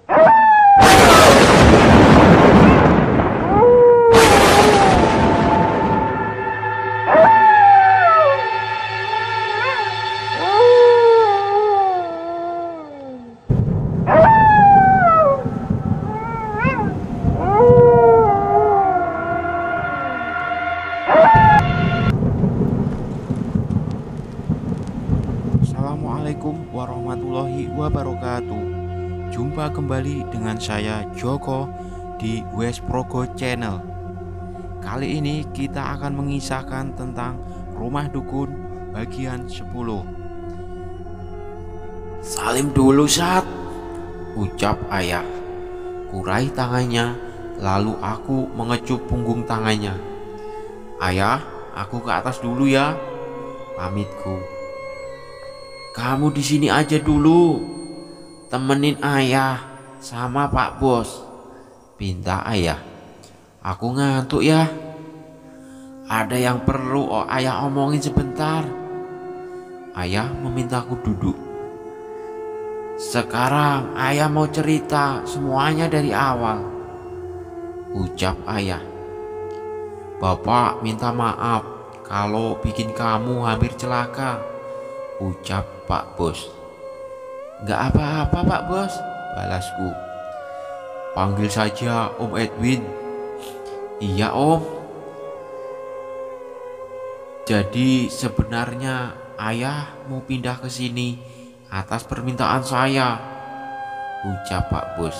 Assalamualaikum warahmatullahi wabarakatuh. Jumpa kembali dengan saya Joko di West Progo Channel. Kali ini kita akan mengisahkan tentang Rumah Dukun bagian 10. Salim dulu, Sat, ucap ayah. Kurai tangannya, lalu aku mengecup punggung tangannya. Ayah, aku ke atas dulu ya, pamitku. Kamu di sini aja dulu, temenin ayah sama Pak Bos, pinta ayah. Aku ngantuk ya. Ada yang perlu ayah omongin sebentar. Ayah memintaku duduk. Sekarang ayah mau cerita semuanya dari awal, ucap ayah. Bapak minta maaf kalau bikin kamu hampir celaka, ucap Pak Bos. Gak apa-apa Pak Bos, balasku. Panggil saja Om Edwin. Iya Om. Jadi sebenarnya ayah mau pindah ke sini atas permintaan saya, ucap Pak Bos.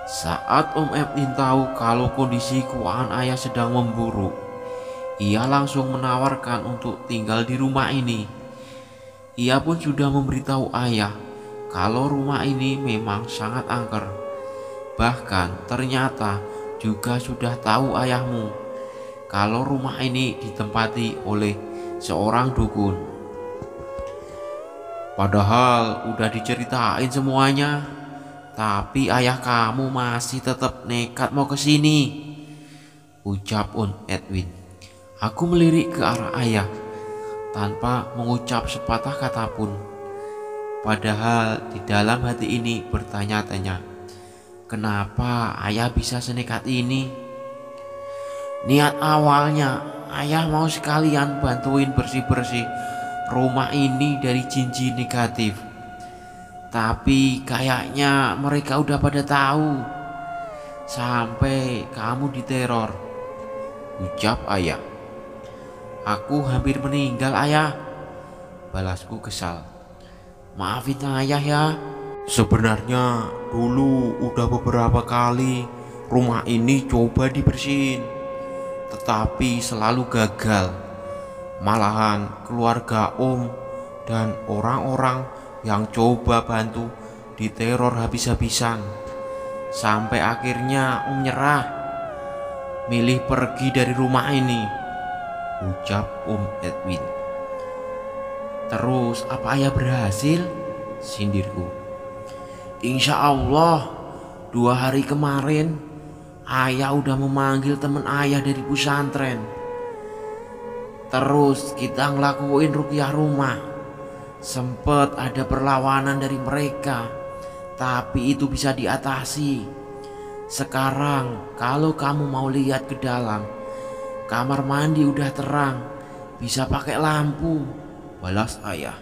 Saat Om Edwin tahu kalau kondisi keuangan ayah sedang memburuk, ia langsung menawarkan untuk tinggal di rumah ini. Ia pun sudah memberitahu ayah kalau rumah ini memang sangat angker. Bahkan ternyata juga sudah tahu ayahmu kalau rumah ini ditempati oleh seorang dukun. Padahal udah diceritain semuanya, tapi ayah kamu masih tetap nekat mau ke sini, ucap Om Edwin. Aku melirik ke arah ayah tanpa mengucap sepatah kata pun. Padahal di dalam hati ini bertanya-tanya, kenapa ayah bisa senekat ini? Niat awalnya ayah mau sekalian bantuin bersih-bersih rumah ini dari jin-jin negatif. Tapi kayaknya mereka udah pada tahu sampai kamu diteror, ucap ayah. Aku hampir meninggal ayah, balasku kesal. Maafin ayah ya. Sebenarnya dulu udah beberapa kali rumah ini coba dibersihin, tetapi selalu gagal. Malahan keluarga Om dan orang-orang yang coba bantu diteror habis-habisan. Sampai akhirnya Om nyerah, milih pergi dari rumah ini, ucap Om Edwin. Terus apa ayah berhasil? Sindirku. Insya Allah 2 hari kemarin ayah udah memanggil teman ayah dari pesantren. Terus kita ngelakuin ruqyah rumah. Sempet ada perlawanan dari mereka, tapi itu bisa diatasi. Sekarang kalau kamu mau lihat ke dalam, kamar mandi udah terang, bisa pakai lampu, balas ayah.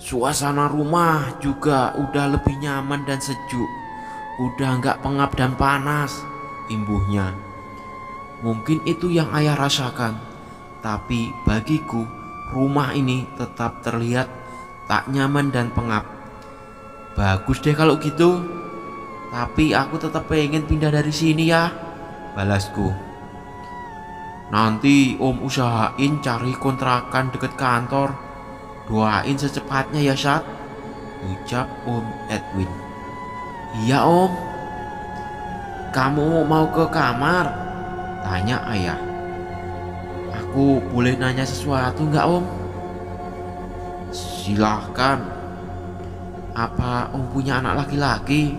Suasana rumah juga udah lebih nyaman dan sejuk, udah nggak pengap dan panas, imbuhnya. Mungkin itu yang ayah rasakan, tapi bagiku rumah ini tetap terlihat tak nyaman dan pengap. Bagus deh kalau gitu, tapi aku tetap pengen pindah dari sini ya, balasku. Nanti Om usahain cari kontrakan deket kantor. Doain secepatnya ya Sat, ucap Om Edwin. Iya Om. Kamu mau ke kamar? Tanya ayah. Aku boleh nanya sesuatu nggak Om? Silahkan. Apa Om punya anak laki-laki?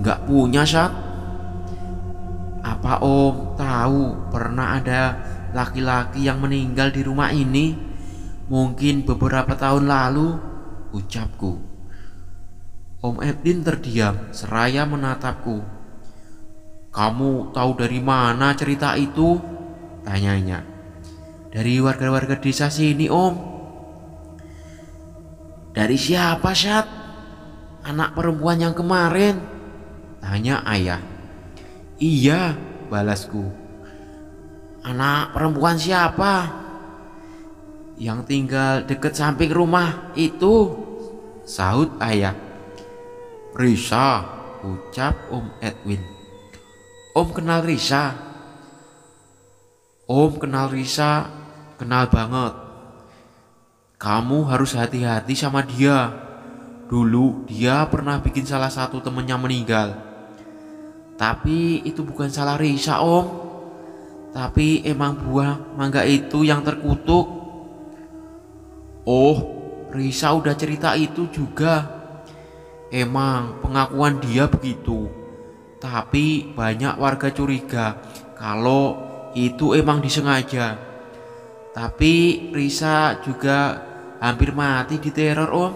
Nggak punya Sat. Apa Om tahu pernah ada laki-laki yang meninggal di rumah ini? Mungkin beberapa tahun lalu, ucapku. Om Edwin terdiam seraya menatapku. "Kamu tahu dari mana cerita itu?" tanyanya. "Dari warga-warga desa sini, Om." "Dari siapa, Syat? Anak perempuan yang kemarin?" tanya ayah. "Iya," balasku. "Anak perempuan siapa?" "Yang tinggal dekat samping rumah itu," sahut ayah. "Risa," ucap Om Edwin. "Om kenal Risa?" "Om kenal Risa, kenal banget. Kamu harus hati-hati sama dia. Dulu dia pernah bikin salah satu temennya meninggal." "Tapi itu bukan salah Risa, Om. Tapi emang buah mangga itu yang terkutuk." "Oh, Risa udah cerita itu juga. Emang pengakuan dia begitu. Tapi banyak warga curiga kalau itu emang disengaja. Tapi Risa juga hampir mati diteror, Om."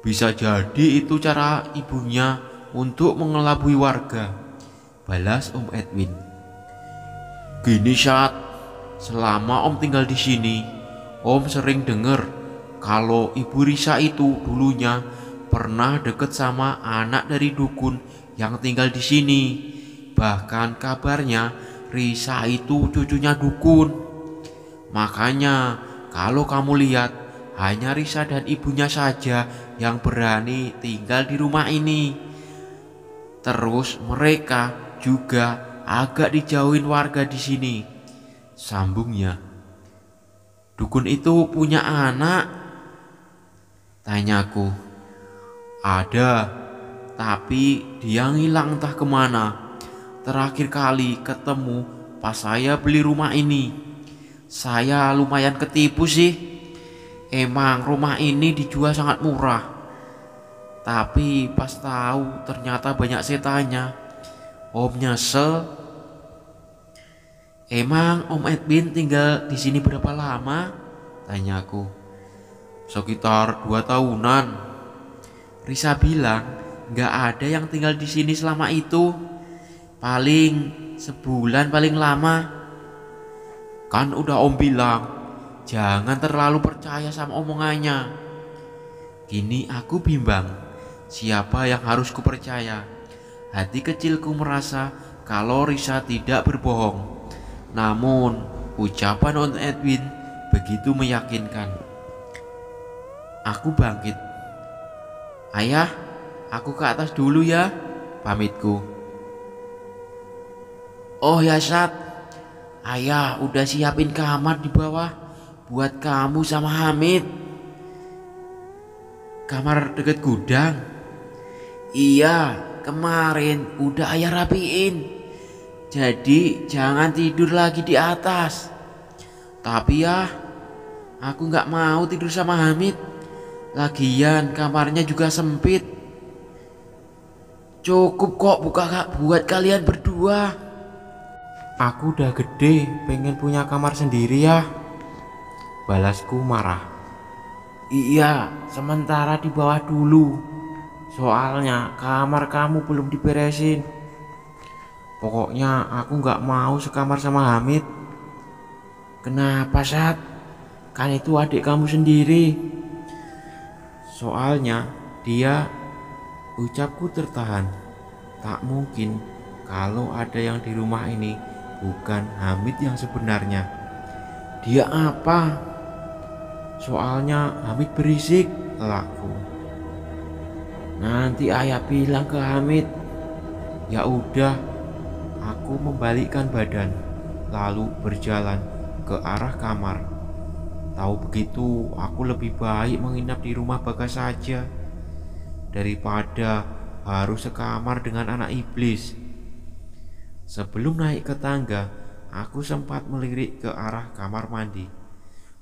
"Bisa jadi itu cara ibunya untuk mengelabui warga," balas Om Edwin. "Gini, Syat, selama Om tinggal di sini, Om sering dengar kalau Ibu Risa itu dulunya pernah deket sama anak dari dukun yang tinggal di sini. Bahkan kabarnya Risa itu cucunya dukun. Makanya kalau kamu lihat, hanya Risa dan ibunya saja yang berani tinggal di rumah ini. Terus mereka juga agak dijauhin warga di sini," sambungnya. "Dukun itu punya anak?" tanyaku. "Ada, tapi dia ngilang entah kemana. Terakhir kali ketemu pas saya beli rumah ini. Saya lumayan ketipu sih. Emang rumah ini dijual sangat murah. Tapi pas tahu ternyata banyak setannya. Om nyesel." "Emang Om Edwin tinggal di sini berapa lama?" tanyaku. "Sekitar 2 tahunan. Risa bilang nggak ada yang tinggal di sini selama itu. Paling sebulan paling lama." "Kan udah Om bilang, jangan terlalu percaya sama omongannya." Kini aku bimbang, siapa yang harus kupercaya. Hati kecilku merasa kalau Risa tidak berbohong. Namun ucapan Om Edwin begitu meyakinkan. Aku bangkit. "Ayah, aku ke atas dulu ya," pamitku. "Oh ya, Sat, ayah udah siapin kamar di bawah buat kamu sama Hamid." "Kamar deket gudang?" "Iya, kemarin udah ayah rapiin. Jadi jangan tidur lagi di atas. Tapi ya, aku gak mau tidur sama Hamid. Lagian kamarnya juga sempit. Cukup kok buat kalian berdua." "Aku udah gede, pengen punya kamar sendiri ya," balasku marah. "Iya, sementara di bawah dulu. Soalnya kamar kamu belum diberesin. Pokoknya aku gak mau sekamar sama Hamid." "Kenapa, Sat? Kan itu adik kamu sendiri." "Soalnya dia," ucapku tertahan. Tak mungkin kalau ada yang di rumah ini bukan Hamid yang sebenarnya. "Dia apa?" "Soalnya Hamid berisik," laku. "Nanti ayah bilang ke Hamid." Ya udah, aku membalikkan badan lalu berjalan ke arah kamar. Tahu begitu, aku lebih baik menginap di rumah Bagas saja daripada harus sekamar dengan anak iblis. Sebelum naik ke tangga, aku sempat melirik ke arah kamar mandi.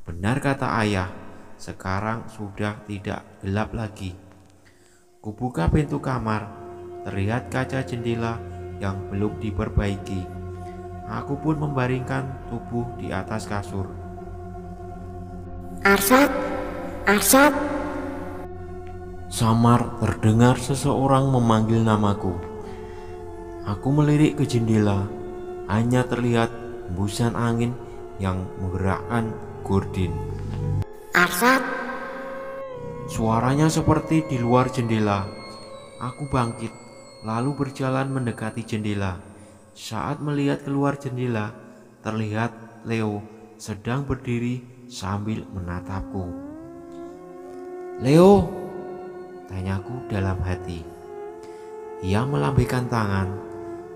Benar kata ayah, sekarang sudah tidak gelap lagi. Kubuka pintu kamar, terlihat kaca jendela yang belum diperbaiki. Aku pun membaringkan tubuh di atas kasur. "Arsat, Arsat." Samar terdengar seseorang memanggil namaku. Aku melirik ke jendela, hanya terlihat hembusan angin yang menggerakkan gordin. Arsat, Suaranya seperti di luar jendela. Aku bangkit, lalu berjalan mendekati jendela. Saat melihat keluar jendela, terlihat Leo sedang berdiri sambil menatapku. Leo, Tanyaku dalam hati. Ia melambaikan tangan,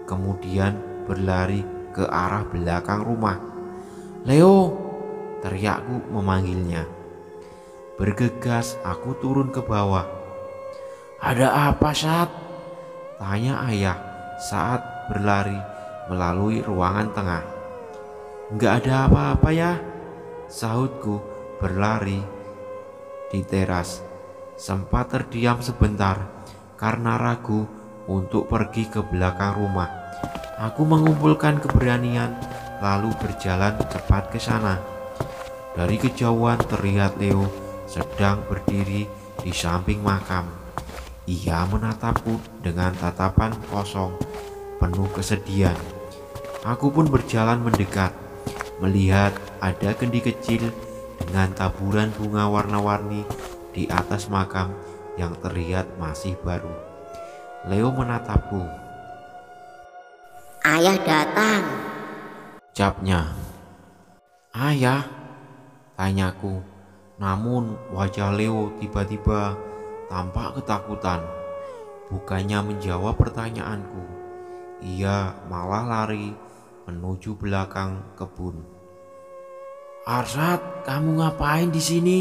kemudian berlari ke arah belakang rumah. Leo, Teriakku memanggilnya. Bergegas aku turun ke bawah. ada apa, Sat? Tanya ayah saat berlari melalui ruangan tengah. Enggak ada apa-apa ya, sahutku berlari di teras. Sempat terdiam sebentar karena ragu untuk pergi ke belakang rumah. Aku mengumpulkan keberanian lalu berjalan cepat ke sana. Dari kejauhan terlihat Leo sedang berdiri di samping makam. Ia menatapku dengan tatapan kosong penuh kesedihan. Aku pun berjalan mendekat, melihat ada kendi kecil dengan taburan bunga warna-warni di atas makam yang terlihat masih baru. Leo menatapku. ayah datang. Ucapnya. Ayah, Tanyaku. Namun wajah Leo tiba-tiba tampak ketakutan. Bukannya menjawab pertanyaanku, ia malah lari menuju belakang kebun. Arsat, kamu ngapain di sini?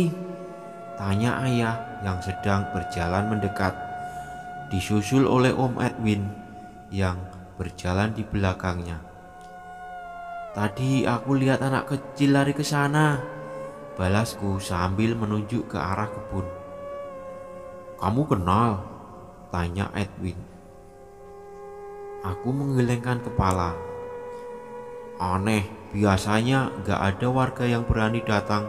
Tanya ayah yang sedang berjalan mendekat, disusul oleh Om Edwin yang berjalan di belakangnya. Tadi aku lihat anak kecil lari ke sana, balasku sambil menunjuk ke arah kebun. Kamu kenal? Tanya Edwin. Aku menggelengkan kepala. Aneh, biasanya gak ada warga yang berani datang,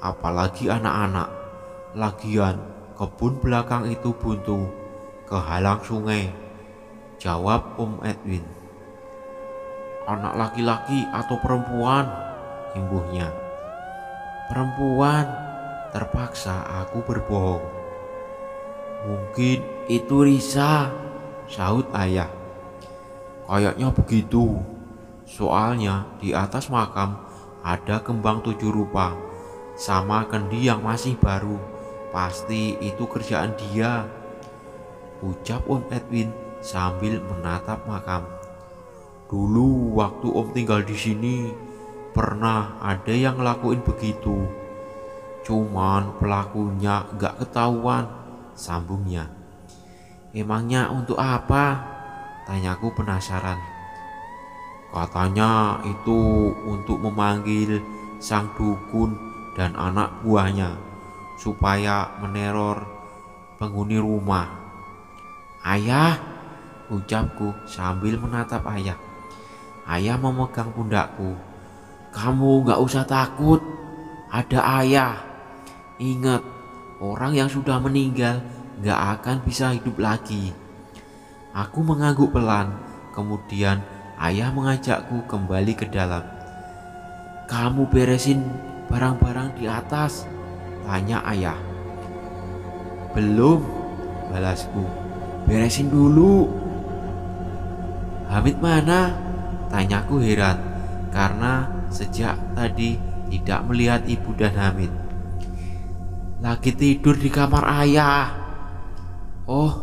apalagi anak-anak. Lagian kebun belakang itu buntu, kehalang sungai, jawab Om Edwin. Anak laki-laki atau perempuan? Imbuhnya. Perempuan. Terpaksa aku berbohong. Mungkin Itu Risa. sahut ayah. Kayaknya begitu. Soalnya di atas makam ada kembang 7 rupa sama kendi yang masih baru. Pasti itu kerjaan dia, ucap Om Edwin sambil menatap makam. Dulu waktu Om tinggal di sini pernah ada yang ngelakuin begitu. Cuman pelakunya gak ketahuan, sambungnya. Emangnya untuk apa? Tanyaku penasaran. Katanya itu untuk memanggil sang dukun dan anak buahnya supaya meneror penghuni rumah. Ayah, Ucapku sambil menatap ayah. Ayah memegang pundakku. kamu gak usah takut. Ada ayah. Ingat, orang yang sudah meninggal gak akan bisa hidup lagi. Aku mengangguk pelan. Kemudian ayah mengajakku kembali ke dalam. Kamu beresin barang-barang di atas, Tanya ayah. belum? Balasku. Beresin dulu. Hamid mana? Tanyaku heran karena sejak tadi tidak melihat ibu dan Hamid. Lagi tidur di kamar ayah. Oh,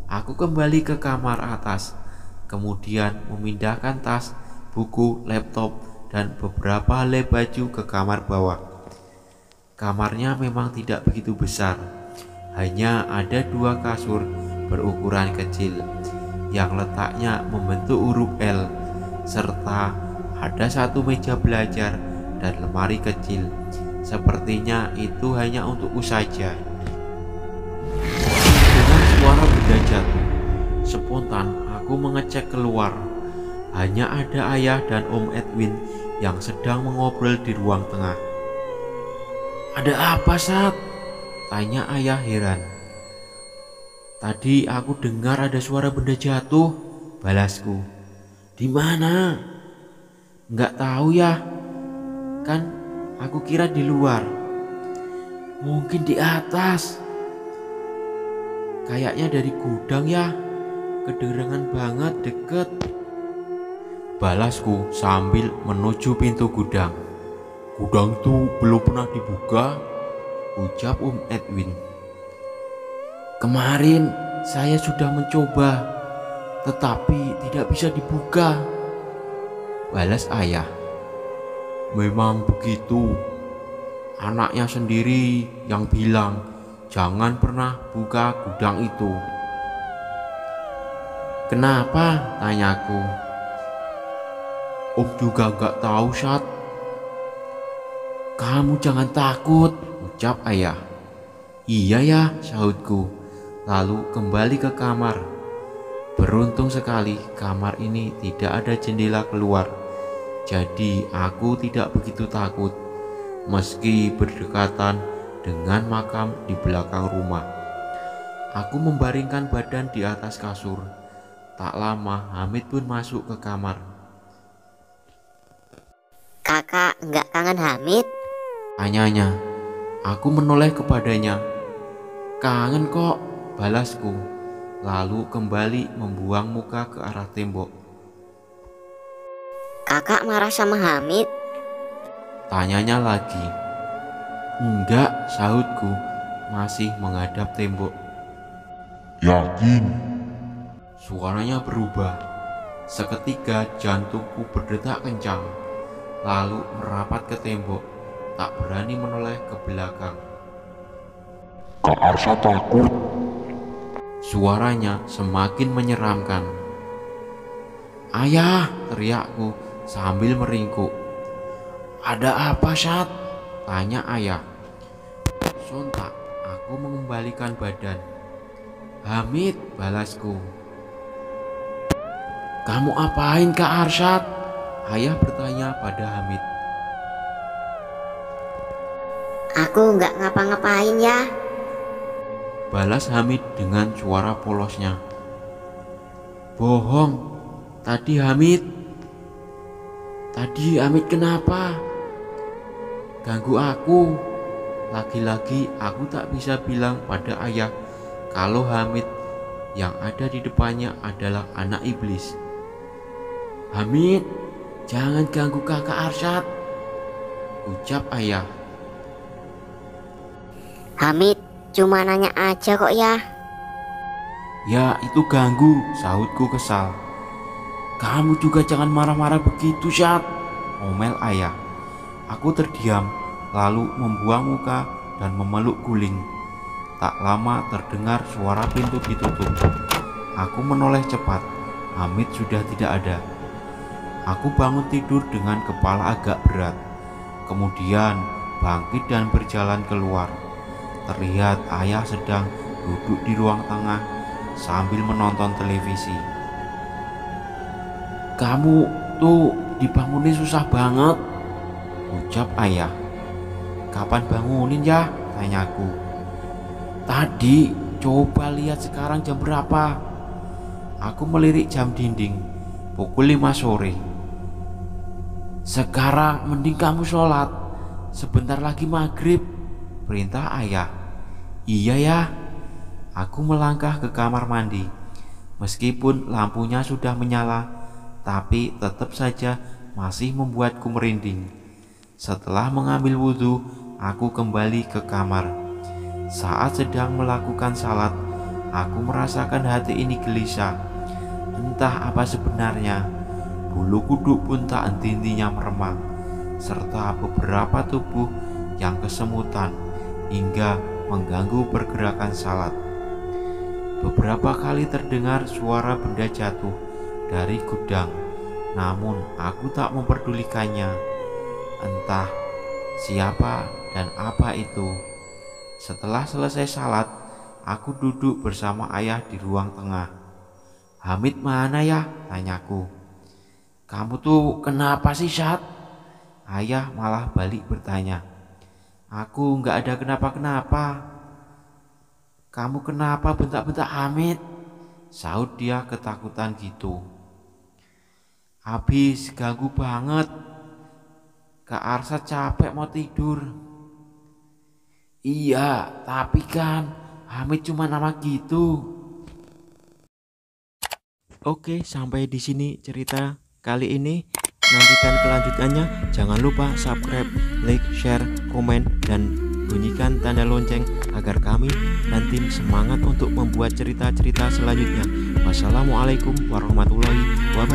aku kembali ke kamar atas, kemudian memindahkan tas, buku, laptop, dan beberapa helai baju ke kamar bawah. Kamarnya memang tidak begitu besar, hanya ada 2 kasur berukuran kecil yang letaknya membentuk huruf L, serta ada 1 meja belajar dan lemari kecil. Sepertinya itu hanya untukku saja. Dengan suara benda jatuh, spontan aku mengecek keluar. Hanya ada ayah dan Om Edwin yang sedang mengobrol di ruang tengah. Ada apa, Sat? Tanya ayah heran. Tadi aku dengar ada suara benda jatuh, balasku. Di mana? Nggak tahu ya, kan aku kira di luar. Mungkin di atas. Kayaknya dari gudang ya, kedengeran banget deket, balasku sambil menuju pintu gudang. Gudang itu belum pernah dibuka, ucap Edwin. Kemarin saya sudah mencoba, tetapi tidak bisa dibuka, balas ayah. Memang begitu. Anaknya sendiri yang bilang jangan pernah buka gudang itu. Kenapa? Tanyaku. Om juga gak tahu, Syat. Kamu jangan takut, ucap ayah. Iya ya, sahutku, lalu kembali ke kamar. Beruntung sekali kamar ini tidak ada jendela keluar, jadi aku tidak begitu takut meski berdekatan dengan makam di belakang rumah. Aku membaringkan badan di atas kasur. Tak lama Hamid pun masuk ke kamar. Kakak nggak kangen Hamid? Tanyanya. Aku menoleh kepadanya. Kangen kok, balasku, lalu kembali membuang muka ke arah tembok. Kakak marah sama Hamid? Tanyanya lagi. Enggak, sahutku, masih menghadap tembok. Yakin? Suaranya berubah. Seketika jantungku berdetak kencang, lalu merapat ke tembok, tak berani menoleh ke belakang. Kak Arsa takut. Suaranya semakin menyeramkan. Ayah, teriakku sambil meringkuk. ada apa, Syat? Tanya ayah. Sontak aku mengembalikan badan. Hamid, balasku. Kamu apain, Kak Arsyad? Ayah bertanya pada Hamid. Aku nggak ngapa-ngapain ya, balas Hamid dengan suara polosnya. Bohong. Tadi Hamid kenapa? Ganggu aku. Lagi-lagi aku tak bisa bilang pada ayah kalau Hamid yang ada di depannya adalah anak iblis. Hamid, jangan ganggu kakak Arsyad, ucap ayah. Hamid cuma nanya aja kok ya. Ya itu ganggu, sahutku kesal. Kamu juga jangan marah-marah begitu, Syad, ngomel ayah. Aku terdiam, lalu membuang muka dan memeluk guling. Tak lama terdengar suara pintu ditutup. Aku menoleh cepat. Hamid sudah tidak ada. Aku bangun tidur dengan kepala agak berat. Kemudian bangkit dan berjalan keluar. Terlihat ayah sedang duduk di ruang tengah sambil menonton televisi. Kamu tuh dibangunin susah banget, ucap ayah. Kapan bangunin ya? Tanyaku. Tadi, coba lihat sekarang jam berapa. Aku melirik jam dinding. Pukul 5 sore. Sekarang mending kamu sholat. Sebentar lagi maghrib, perintah ayah. Iya ya. Aku melangkah ke kamar mandi. Meskipun lampunya sudah menyala, tapi tetap saja masih membuatku merinding. Setelah mengambil wudhu, aku kembali ke kamar. Saat sedang melakukan salat, aku merasakan hati ini gelisah. Entah apa sebenarnya, bulu kuduk pun tak henti-hentinya meremang, serta beberapa tubuh yang kesemutan hingga mengganggu pergerakan salat. Beberapa kali terdengar suara benda jatuh dari gudang, namun aku tak memperdulikannya. Entah siapa dan apa itu. Setelah selesai salat, aku duduk bersama ayah di ruang tengah. Hamid mana ya? Tanyaku. Kamu tuh kenapa sih, Syad? Ayah malah balik bertanya. Aku nggak ada kenapa-kenapa. Kamu kenapa bentak-bentak Hamid? Sahut dia ketakutan gitu. Habis ganggu banget. Kak Arsa capek mau tidur. Iya, tapi kan Hamid cuma nama gitu. Oke, sampai di sini cerita kali ini. Nantikan kelanjutannya. Jangan lupa subscribe, like, share, komen, dan bunyikan tanda lonceng agar kami dan tim semangat untuk membuat cerita-cerita selanjutnya. Wassalamualaikum warahmatullahi wabarakatuh.